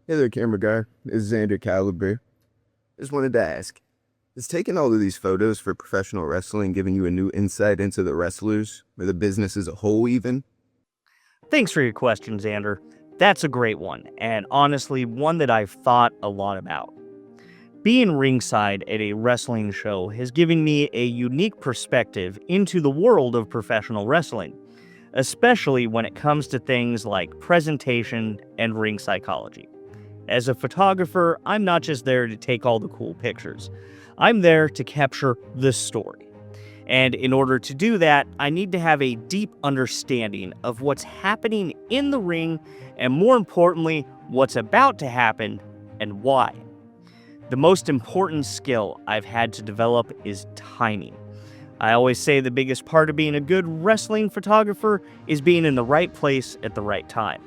Hey there, camera guy. This is Xander Caliber. Just wanted to ask, is taking all of these photos for professional wrestling giving you a new insight into the wrestlers, or the business as a whole even? Thanks for your question, Xander. That's a great one, and honestly, one that I've thought a lot about. Being ringside at a wrestling show has given me a unique perspective into the world of professional wrestling, especially when it comes to things like presentation and ring psychology. As a photographer, I'm not just there to take all the cool pictures. I'm there to capture the story. And in order to do that, I need to have a deep understanding of what's happening in the ring and, more importantly, what's about to happen and why. The most important skill I've had to develop is timing. I always say the biggest part of being a good wrestling photographer is being in the right place at the right time.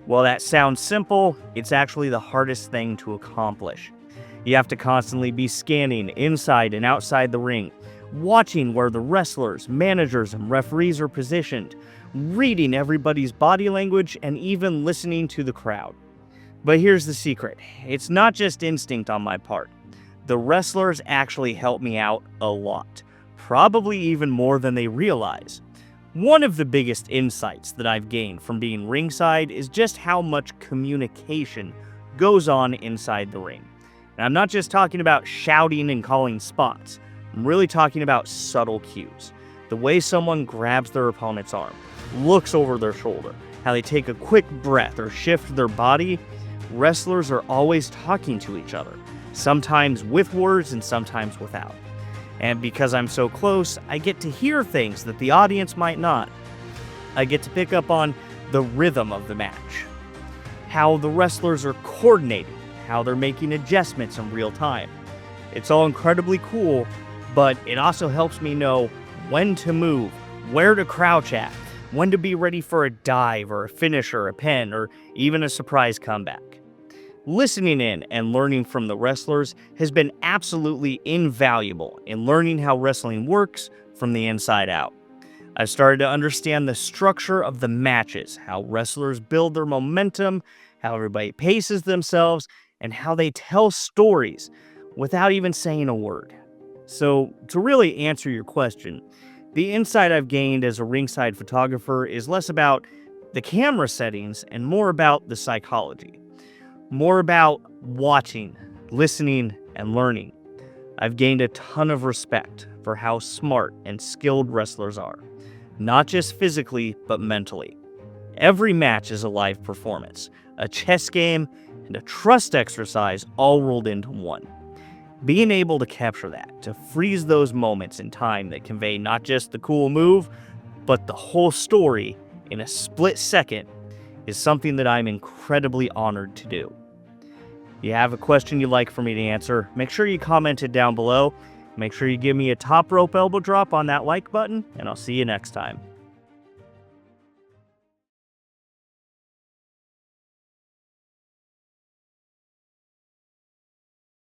While that sounds simple, it's actually the hardest thing to accomplish. You have to constantly be scanning inside and outside the ring, watching where the wrestlers, managers, and referees are positioned, reading everybody's body language, and even listening to the crowd. But here's the secret. It's not just instinct on my part. The wrestlers actually help me out a lot, probably even more than they realize. One of the biggest insights that I've gained from being ringside is just how much communication goes on inside the ring. And I'm not just talking about shouting and calling spots. I'm really talking about subtle cues. The way someone grabs their opponent's arm, looks over their shoulder, how they take a quick breath or shift their body. Wrestlers are always talking to each other, sometimes with words and sometimes without. And because I'm so close, I get to hear things that the audience might not. I get to pick up on the rhythm of the match, how the wrestlers are coordinating, how they're making adjustments in real time. It's all incredibly cool, but it also helps me know when to move, where to crouch at, when to be ready for a dive or a finish or a pin or even a surprise comeback. Listening in and learning from the wrestlers has been absolutely invaluable in learning how wrestling works from the inside out. I've started to understand the structure of the matches, how wrestlers build their momentum, how everybody paces themselves, and how they tell stories without even saying a word. So, to really answer your question, the insight I've gained as a ringside photographer is less about the camera settings and more about the psychology. More about watching, listening, and learning. I've gained a ton of respect for how smart and skilled wrestlers are, not just physically, but mentally. Every match is a live performance, a chess game, and a trust exercise all rolled into one. Being able to capture that, to freeze those moments in time that convey not just the cool move, but the whole story in a split second, is something that I'm incredibly honored to do. If you have a question you'd like for me to answer, make sure you comment it down below. Make sure you give me a top rope elbow drop on that like button, and I'll see you next time.